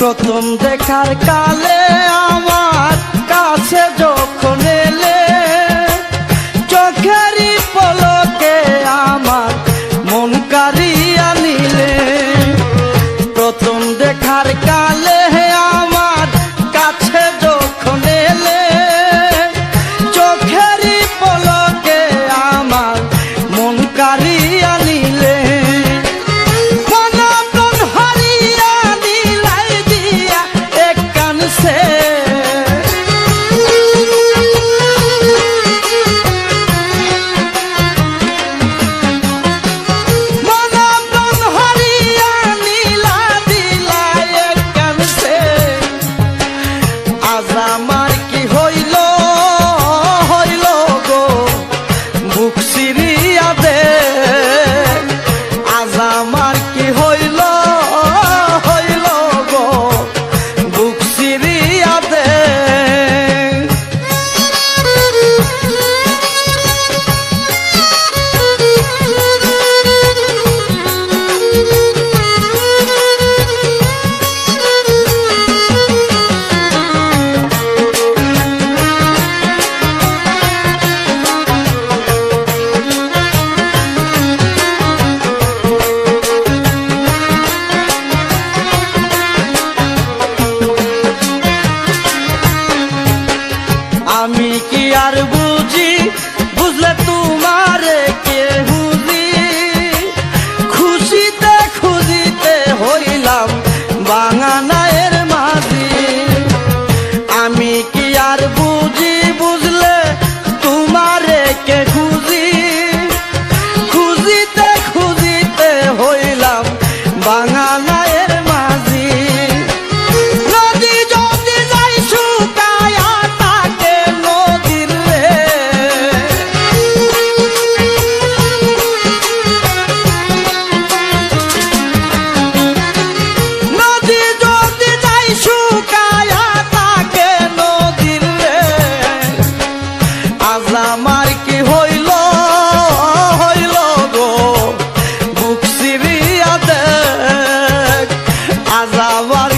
প্রথম দেখার কালে আমার কাছে যখন এলে, চোখেরই পলকে আমার মন কাড়িয়া নিলে। প্রথম দেখার কালে আমার কাছে যখন এলে, চোখেরই পলকে আমার মন কাড়িয়া নিলে। আমার কি হইল হইল গো বুক সিরিয়া দে, আজ আমার কি হইল হইল গো বুক সিরিয়া দে। আমি কি আর বুঝি বুঝলে তোমারে কে বুঝি, খুশিতে খুঁজিতে হইলাম বাঙানায়ের মাঝি। আমি কি আর বুঝি বুঝলে তোমারে কে খুঁজি, খুঁজিতে খুঁজিতে হইলাম বাঙানায়ের মাঝি। নদী যদি যাই শুকায়া থাকে নদীর রে, নদী যদি যাই শুকায়া থাকে নদীর রে, আজ আমার কি হইল হইল গো বুক সিরিয়া দেখ, আজ আমার